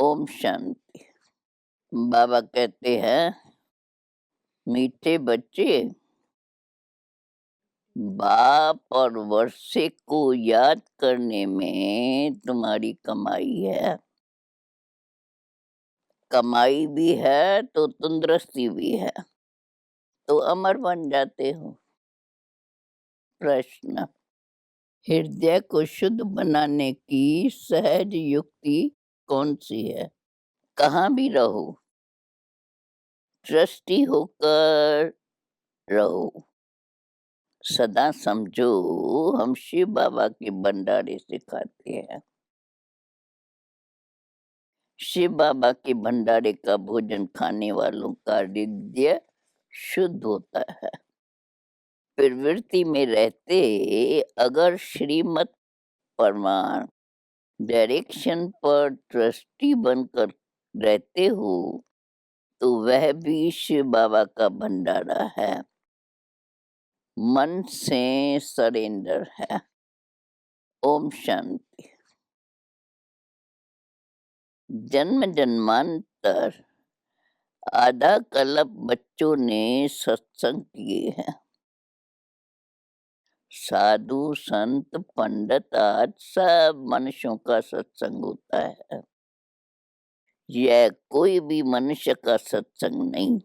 ओम शांति। बाबा कहते हैं, मीठे बच्चे, बाप और वर्षे को याद करने में तुम्हारी कमाई है। कमाई भी है तो तंदुरुस्ती भी है, तो अमर बन जाते हो। प्रश्न: हृदय को शुद्ध बनाने की सहज युक्ति कौन सी है? कहाँ भी रहो, ट्रस्टी होकर रहो। सदा समझो, हम शिव बाबा के भंडारे से खाते हैं। शिव बाबा के भंडारे का भोजन खाने वालों का हृदय शुद्ध होता है। प्रवृत्ति में रहते अगर श्रीमत प्रमाण डायरेक्शन पर ट्रस्टी बनकर रहते हो, तो वह भी शिव बाबा का भंडारा है। मन से सरेंडर है। ओम शांति। जन्म जन्मांतर आधा कल्प बच्चों ने सत्संग किए हैं। साधु संत पंडित आज सब मनुष्यों का सत्संग होता है। यह कोई भी मनुष्य का सत्संग नहीं।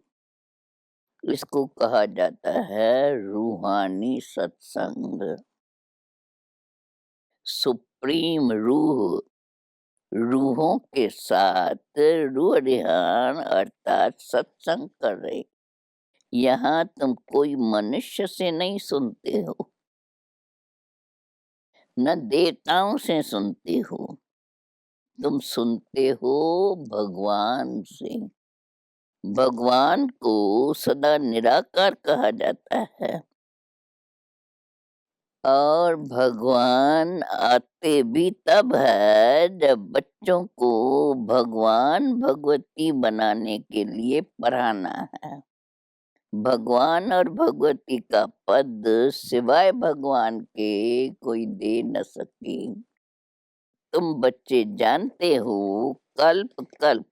इसको कहा जाता है रूहानी सत्संग। सुप्रीम रूह रूहों के साथ रूह रिहान अर्थात सत्संग कर रहे। यहाँ तुम कोई मनुष्य से नहीं सुनते हो, न देवताओं से सुनते हो, तुम सुनते हो भगवान से। भगवान को सदा निराकार कहा जाता है और भगवान आते भी तब है जब बच्चों को भगवान भगवती बनाने के लिए पढ़ाना है। भगवान और भगवती का पद सिवाय भगवान के कोई दे न सके। तुम बच्चे जानते हो, कल्प कल्प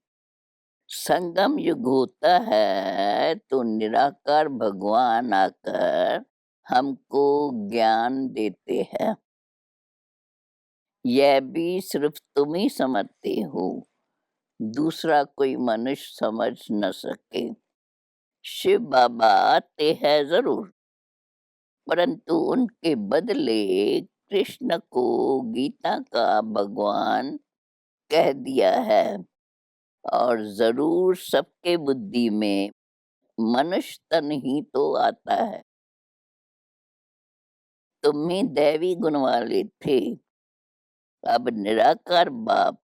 संगम युग होता है तो निराकार भगवान आकर हमको ज्ञान देते हैं। यह भी सिर्फ तुम ही समझते हो, दूसरा कोई मनुष्य समझ न सके। शिव बाबा आते हैं जरूर, परंतु उनके बदले कृष्ण को गीता का भगवान कह दिया है और जरूर सबके बुद्धि में मनुष्य तन ही तो आता है। तुम ही दैवी गुण वाले थे, अब निराकार बाप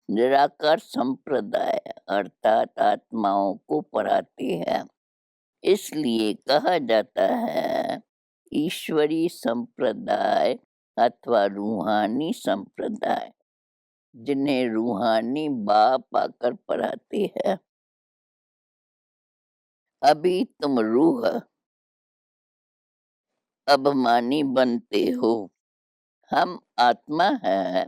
निराकार संप्रदाय अर्थात आत्माओं को पढ़ाते हैं। इसलिए कहा जाता है ईश्वरी संप्रदाय अथवा रूहानी संप्रदाय, जिन्हें रूहानी बाप आकर पढ़ाते हैं। अभी तुम रूह अभिमानी बनते हो, हम आत्मा है।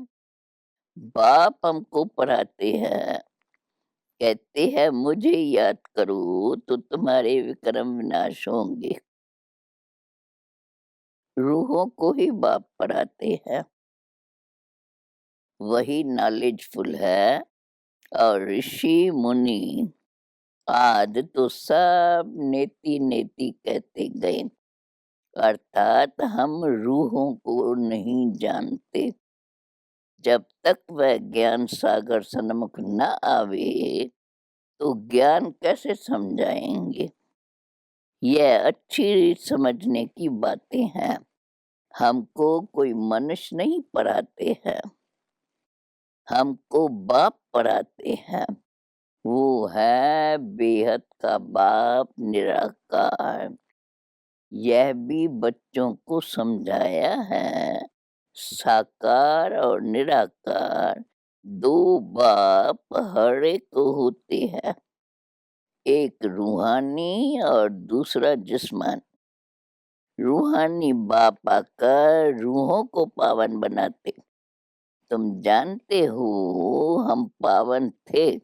बाप हमको पढ़ाते हैं, कहते हैं मुझे याद करो तो तुम्हारे विक्रम विनाश होंगे। रूहों को ही बाप पढ़ाते हैं, वही नॉलेजफुल है। और ऋषि मुनि आदि तो सब नेति नेति कहते गए, अर्थात हम रूहों को नहीं जानते। जब तक वह ज्ञान सागर सन्मुख न आवे तो ज्ञान कैसे समझाएंगे। यह अच्छी समझने की बातें हैं। हमको कोई मनुष्य नहीं पढ़ाते हैं, हमको बाप पढ़ाते हैं। वो है बेहद का बाप निराकार। यह भी बच्चों को समझाया है, साकार और निराकार दो बाप हर एक को होते हैं, एक रूहानी और दूसरा जिस्मानी। रूहानी बाप आकर रूहों को पावन बनाते, तुम जानते हो हम पावन थे,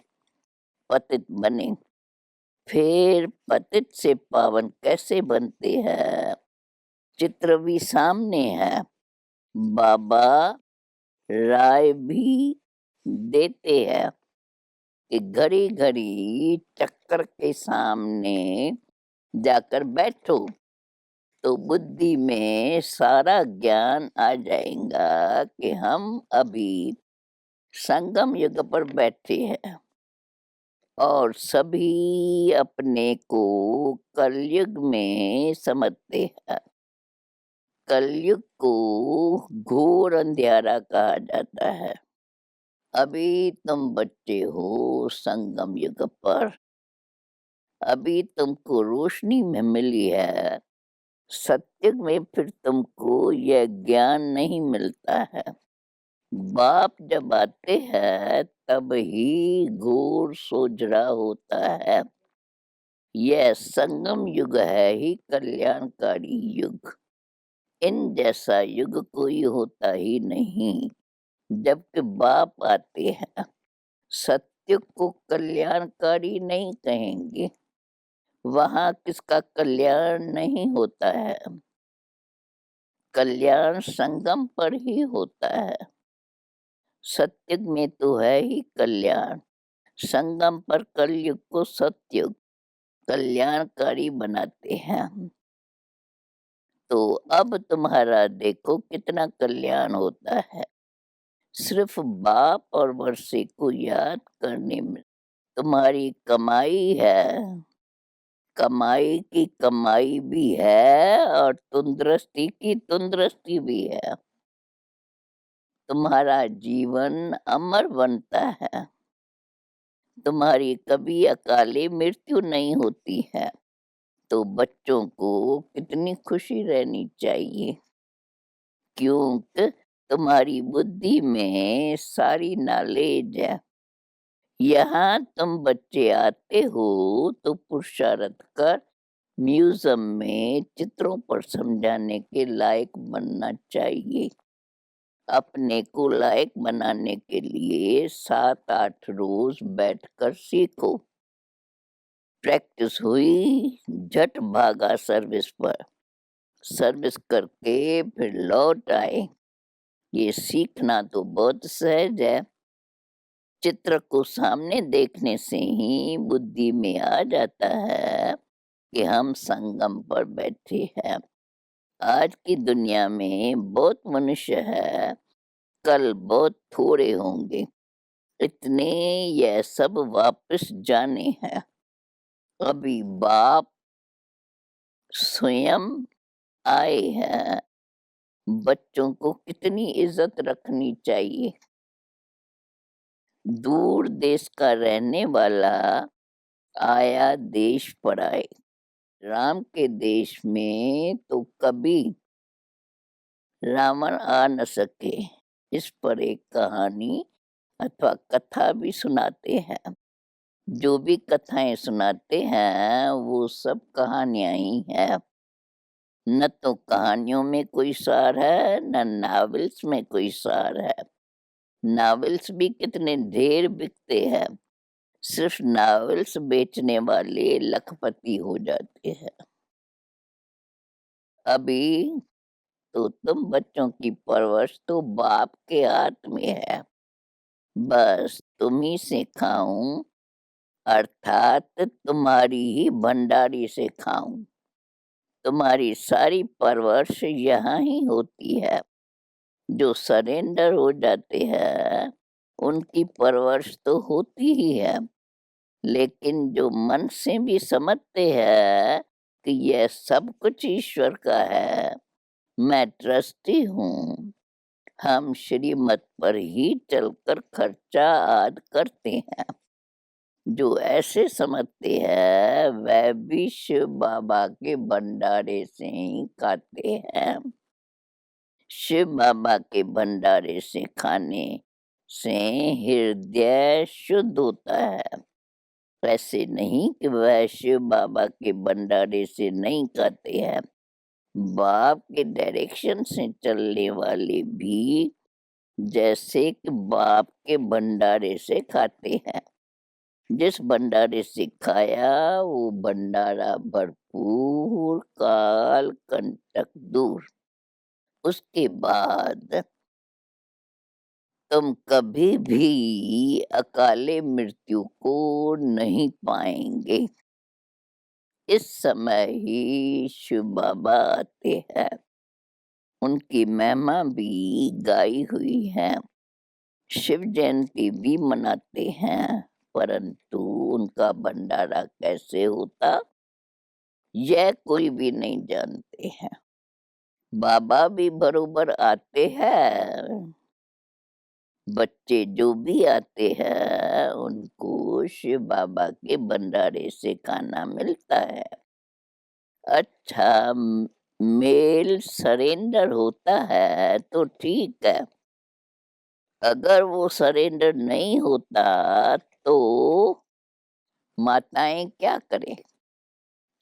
पतित बने, फिर पतित से पावन कैसे बनते हैं? चित्र भी सामने है। बाबा राय भी देते हैं कि घड़ी घड़ी चक्कर के सामने जाकर बैठो तो बुद्धि में सारा ज्ञान आ जाएगा कि हम अभी संगम युग पर बैठे हैं और सभी अपने को कलयुग में समझते हैं। कलयुग को घोर अंधियारा कहा जाता है। अभी तुम बच्चे हो संगम युग पर, अभी तुमको रोशनी में मिली है। सत्युग में फिर तुमको यह ज्ञान नहीं मिलता है। बाप जब आते हैं तब ही घोर सोजरा होता है। यह संगम युग है ही कल्याणकारी युग। इन जैसा युग कोई होता ही नहीं। जबकि बाप आते हैं, सत्युग को कल्याणकारी नहीं कहेंगे। वहां किसका कल्याण नहीं होता है। कल्याण संगम पर ही होता है। सत्युग में तो है ही कल्याण। संगम पर कलयुग को सत्युग कल्याणकारी बनाते हैं। तो अब तुम्हारा देखो कितना कल्याण होता है सिर्फ बाप और वर्षे को याद करने में। तुम्हारी कमाई है, कमाई की कमाई भी है और तंदुरुस्ती की तंदुरुस्ती भी है। तुम्हारा जीवन अमर बनता है। तुम्हारी कभी अकाले मृत्यु नहीं होती है। तो बच्चों को कितनी खुशी रहनी चाहिए, क्योंकि तुम्हारी बुद्धि में सारी नॉलेज है। यहाँ तुम बच्चे आते हो तो पुरुषार्थ कर म्यूजियम में चित्रों पर समझाने के लायक बनना चाहिए। अपने को लायक बनाने के लिए 7-8 रोज बैठकर सीखो। प्रैक्टिस हुई, झट भागा सर्विस पर। सर्विस करके फिर लौट आए। ये सीखना तो बहुत सहज है। चित्र को सामने देखने से ही बुद्धि में आ जाता है कि हम संगम पर बैठे हैं। आज की दुनिया में बहुत मनुष्य है, कल बहुत थोड़े होंगे। इतने यह सब वापस जाने हैं। अभी बाप स्वयं आए हैं। बच्चों को कितनी इज्जत रखनी चाहिए। दूर देश का रहने वाला आया देश पर आए। राम के देश में तो कभी रावण आ न सके। इस पर एक कहानी अथवा कथा भी सुनाते हैं। जो भी कथाएं सुनाते हैं वो सब कहानियां ही हैं। न तो कहानियों में कोई सार है, न नॉवेल्स में कोई सार है। नॉवेल्स भी कितने ढेर बिकते हैं। सिर्फ नॉवेल्स बेचने वाले लखपति हो जाते हैं। अभी तो तुम बच्चों की परवरिश तो बाप के हाथ में है। बस तुम ही से खाऊं, अर्थात तुम्हारी ही भंडारी से खाऊं। तुम्हारी सारी परवरिश यहाँ ही होती है। जो सरेंडर हो जाते हैं उनकी परवरिश तो होती ही है। लेकिन जो मन से भी समझते हैं कि यह सब कुछ ईश्वर का है, मैं ट्रस्टी हूँ, हम श्रीमत पर ही चलकर खर्चा आदि करते हैं। जो ऐसे समझते हैं वह भी शिव बाबा के भंडारे से ही खाते हैं। शिव बाबा के भंडारे से खाने से हृदय शुद्ध होता है। ऐसे नहीं कि वह शिव बाबा के भंडारे से नहीं खाते हैं। बाप के डायरेक्शन से चलने वाले भी जैसे कि बाप के भंडारे से खाते हैं। जिस भंडारे से खाया वो भंडारा भरपूर, काल कंटक दूर। उसके बाद तुम कभी भी अकाले मृत्यु को नहीं पाएंगे। इस समय ही शिव बाबा आते हैं। उनकी महिमा भी गाई हुई है। शिव जयंती भी मनाते हैं, परंतु उनका भंडारा कैसे होता यह कोई भी नहीं जानते हैं। बाबा भी बरोबर आते हैं। बच्चे जो भी आते हैं उनको शिव बाबा के भंडारे से खाना मिलता है। अच्छा, मेल सरेंडर होता है तो ठीक है। अगर वो सरेंडर नहीं होता तो माताएं क्या करें,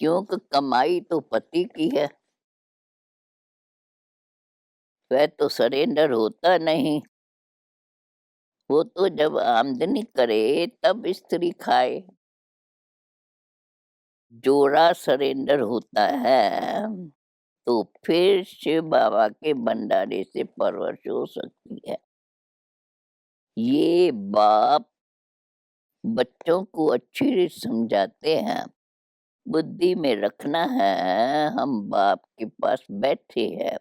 क्योंकि कमाई तो पति की है। वह तो सरेंडर होता नहीं। वो तो जब आमदनी करे तब स्त्री खाए। जोड़ा सरेंडर होता है तो फिर शिव बाबा के भंडारे से परवरिश हो सकती है। ये बाप बच्चों को अच्छी रीत समझाते हैं। बुद्धि में रखना है, हम बाप के पास बैठे हैं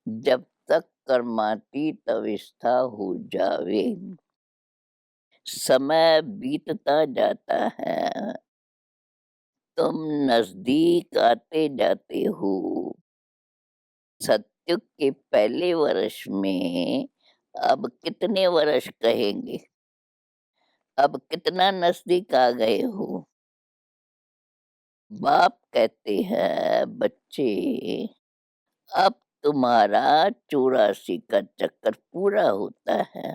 जब तक कर्मातीत अवस्था हो जावे। समय बीतता जाता है, तुम नजदीक आते जाते हो। सतयुग के पहले वर्ष में अब कितने वर्ष कहेंगे? अब कितना नजदीक आ गए हो? बाप कहते हैं, बच्चे अब तुम्हारा 84 का चक्कर पूरा होता है।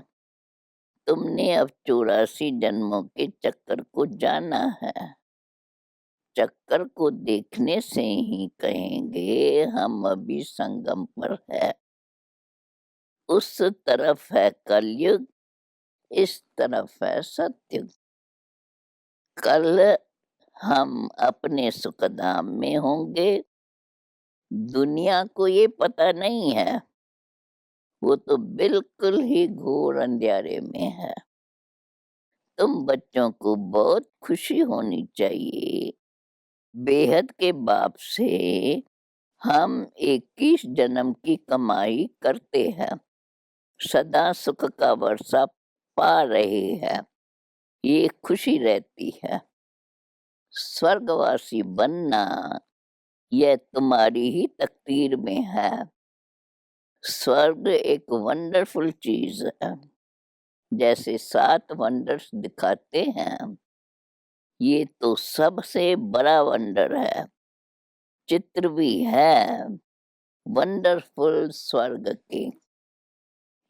तुमने अब 84 जन्मों के चक्कर को जाना है। चक्कर को देखने से ही कहेंगे हम अभी संगम पर है। उस तरफ है कलयुग, इस तरफ है सतयुग। कल हम अपने सुखधाम में होंगे। दुनिया को ये पता नहीं है, वो तो बिल्कुल ही घोर अंधेरे में है। तुम बच्चों को बहुत खुशी होनी चाहिए। बेहद के बाप से हम 21 जन्म की कमाई करते हैं, सदा सुख का वर्षा पा रहे हैं। ये खुशी रहती है। स्वर्गवासी बनना यह तुम्हारी ही तकदीर में है। स्वर्ग एक वंडरफुल चीज है। जैसे 7 वंडर्स दिखाते हैं, ये तो सबसे बड़ा वंडर है। चित्र भी है वंडरफुल स्वर्ग के।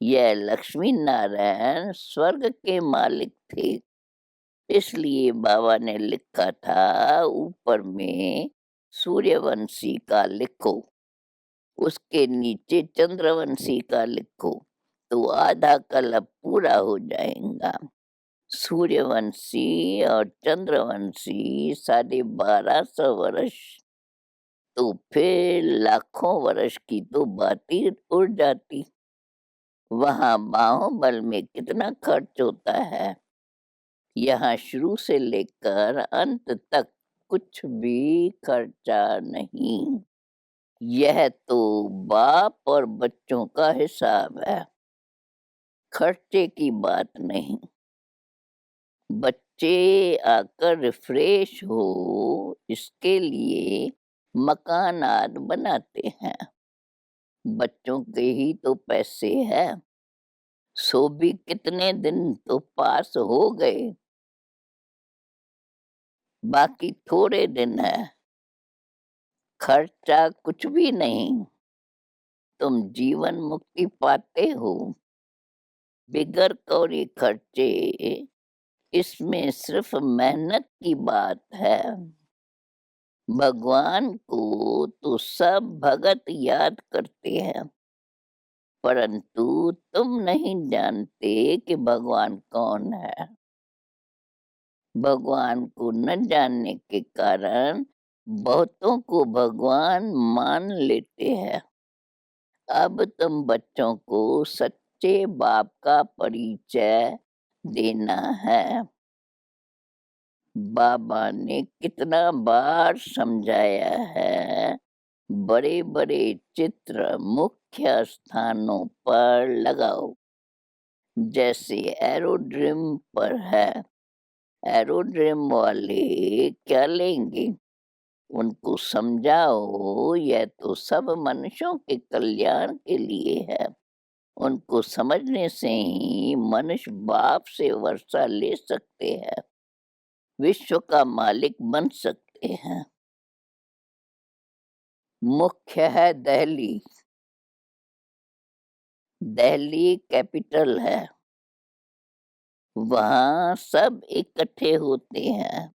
यह लक्ष्मी नारायण स्वर्ग के मालिक थे। इसलिए बाबा ने लिखा था ऊपर में सूर्यवंशी का लिखो, उसके नीचे चंद्रवंशी का लिखो, तो आधा कलप पूरा हो जाएगा। सूर्यवंशी और चंद्रवंशी 1250 वर्ष, तो फिर लाखों वर्ष की तो बात ही उड़ जाती। वहां बाहुबल में कितना खर्च होता है, यहाँ शुरू से लेकर अंत तक कुछ भी खर्चा नहीं। यह तो बाप और बच्चों का हिसाब है, खर्चे की बात नहीं। बच्चे आकर रिफ्रेश हो इसके लिए मकान आदि बनाते हैं। बच्चों के ही तो पैसे है। सो भी कितने दिन तो पास हो गए, बाकी थोड़े दिन है। खर्चा कुछ भी नहीं, तुम जीवन मुक्ति पाते हो बिगर कौड़ी खर्चे। इसमें सिर्फ मेहनत की बात है। भगवान को तो सब भगत याद करते हैं, परंतु तुम नहीं जानते कि भगवान कौन है। भगवान को न जानने के कारण बहुतों को भगवान मान लेते हैं। अब तुम बच्चों को सच्चे बाप का परिचय देना है। बाबा ने कितना बार समझाया है, बड़े बड़े चित्र मुख्य स्थानों पर लगाओ। जैसे एरोड्रम पर है, एरोड्रम वाले क्या लेंगे? उनको समझाओ यह तो सब मनुष्यों के कल्याण के लिए है। उनको समझने से ही मनुष्य बाप से वर्षा ले सकते हैं, विश्व का मालिक बन सकते हैं। मुख्य है दिल्ली। दिल्ली कैपिटल है। वहाँ सब इकट्ठे होते हैं।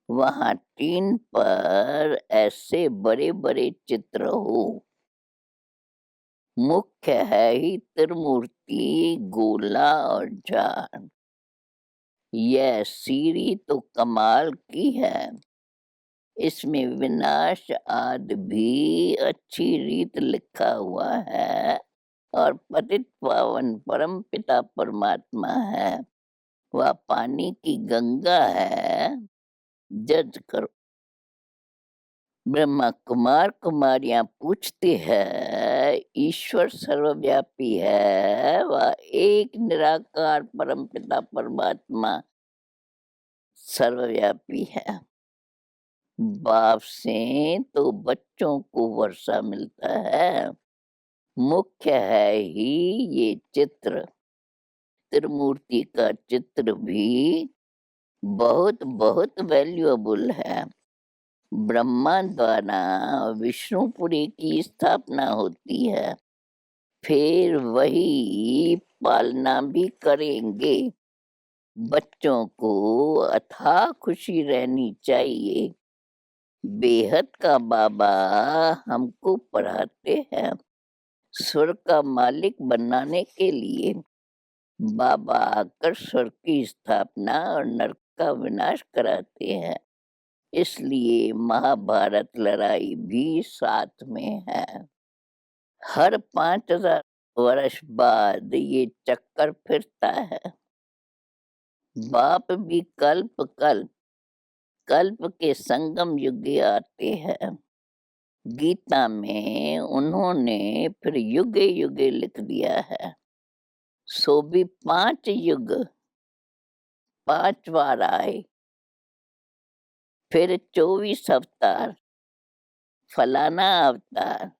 वहाँ टीन पर ऐसे बड़े बड़े चित्र हो। मुख्य है ही त्रिमूर्ति, गोला और जान। यह सीढ़ी तो कमाल की है। इसमें विनाश आदि भी अच्छी रीत लिखा हुआ है और पतित पावन परम पिता परमात्मा है। वह पानी की गंगा है। जज करो। ब्रह्मा कुमार कुमारियां पूछते हैं, ईश्वर सर्वव्यापी है, वह एक निराकार परम पिता परमात्मा सर्वव्यापी है। बाप से तो बच्चों को वर्षा मिलता है। मुख्य है ही ये चित्र। त्रिमूर्ति का चित्र भी बहुत बहुत वैल्यूएबल है। ब्रह्मा द्वारा विष्णुपुरी की स्थापना होती है, फिर वही पालना भी करेंगे। बच्चों को अथाह खुशी रहनी चाहिए। बेहद का बाबा हमको पढ़ाते हैं स्वर्ग का मालिक बनाने के लिए। बाबा आकर स्वर्ग की स्थापना और नरक का विनाश कराते हैं। इसलिए महाभारत लड़ाई भी साथ में है। हर 5000 वर्ष बाद ये चक्कर फिरता है। बाप भी कल्प कल्प कल्प के संगम युग आते हैं। गीता में उन्होंने फिर युगे युगे लिख दिया है। सो भी 5 युग 5 बार आए। फिर 24 अवतार, फलाना अवतार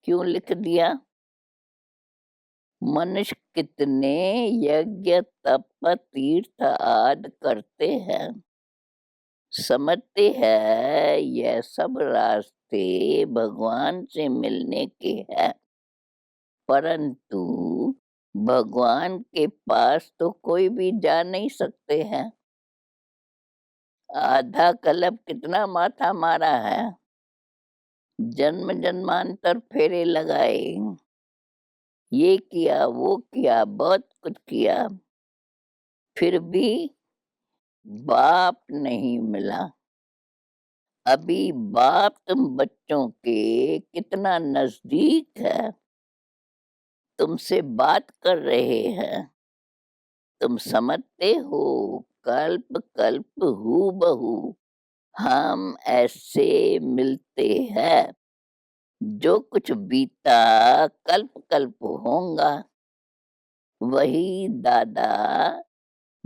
क्यों लिख दिया? मनुष्य कितने यज्ञ तप तीर्थ आदि करते हैं, समझते हैं यह सब रास्ते भगवान से मिलने के हैं। परंतु भगवान के पास तो कोई भी जा नहीं सकते हैं। आधा कल्प कितना माथा मारा है, जन्म जन्मांतर फेरे लगाए, ये किया वो किया, बहुत कुछ किया, फिर भी बाप नहीं मिला। अभी बाप तुम बच्चों के कितना नजदीक है, तुमसे बात कर रहे हैं। तुम समझते हो कल्प कल्प हूबहू हम ऐसे मिलते हैं। जो कुछ बीता कल्प कल्प होगा, वही दादा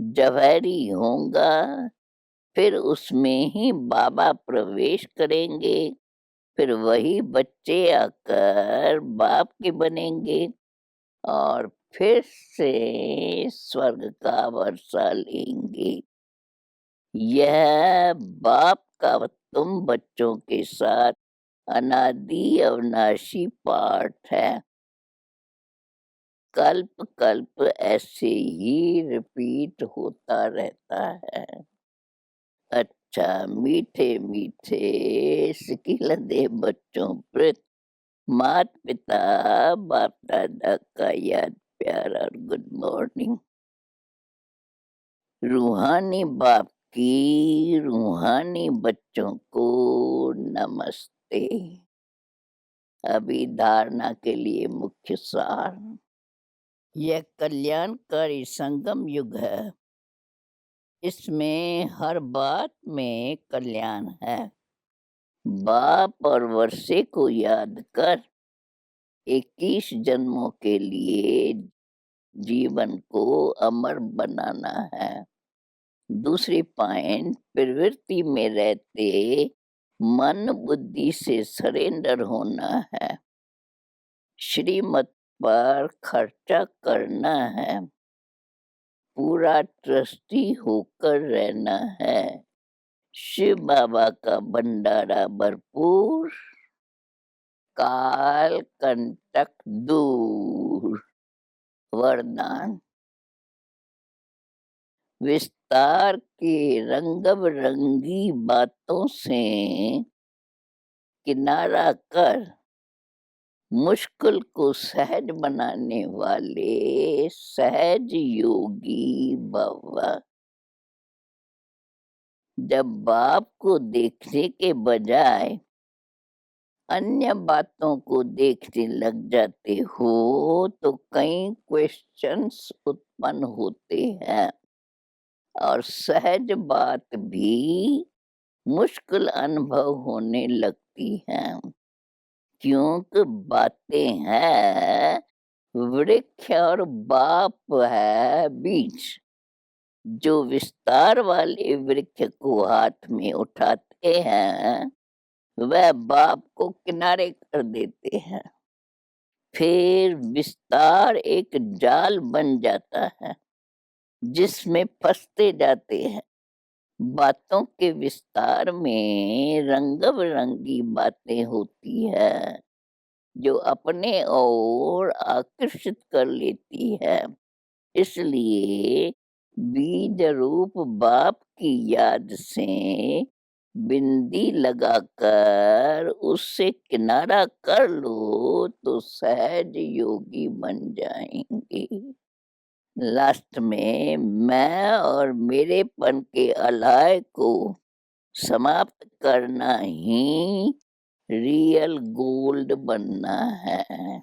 जवाहरी होगा। फिर उसमें ही बाबा प्रवेश करेंगे। फिर वही बच्चे आकर बाप के बनेंगे और फिर से स्वर्ग का वर्षा लेंगे। यह बाप का तुम बच्चों के साथ अनादि अविनाशी पाठ है। कल्प कल्प ऐसे ही रिपीट होता रहता है। अच्छा मीठे मीठे सिकिलदे बच्चों पर मात पिता बाप दादा का याद प्यार और गुड मॉर्निंग। रूहानी बाप की रूहानी बच्चों को नमस्ते। अभी धारणा के लिए मुख्य सार। यह कल्याणकारी संगम युग है। इसमें हर बात में कल्याण है। बाप और वर्षे को याद कर 21 जन्मों के लिए जीवन को अमर बनाना है। दूसरी पॉइंट, प्रवृत्ति में रहते मन बुद्धि से सरेंडर होना है। श्रीमत पर खर्चा करना है। पूरा ट्रस्टी होकर रहना है। शिव बाबा का भंडारा भरपूर, काल कंटक दूर। वरदान, विस्तार के रंग बिरंगी बातों से किनारा कर मुश्किल को सहज बनाने वाले सहज योगी बाबा। जब बाप को देखने के बजाय अन्य बातों को देखने लग जाते हो तो कई क्वेश्चंस उत्पन्न होते हैं और सहज बात भी मुश्किल अनुभव होने लगती हैं, क्योंकि बातें हैं वृक्ष और बाप है बीज। जो विस्तार वाले वृक्ष को हाथ में उठाते हैं वह बाप को किनारे कर देते हैं। फिर विस्तार एक जाल बन जाता है जिसमें फंसते जाते हैं। बातों के विस्तार में रंग बिरंगी बातें होती है जो अपने ओर आकर्षित कर लेती है। इसलिए बीज रूप बाप की याद से बिंदी लगाकर उससे किनारा कर लो तो सहज योगी बन जाएंगे। लास्ट में मैं और मेरेपन के अलाय को समाप्त करना ही रियल गोल्ड बनना है।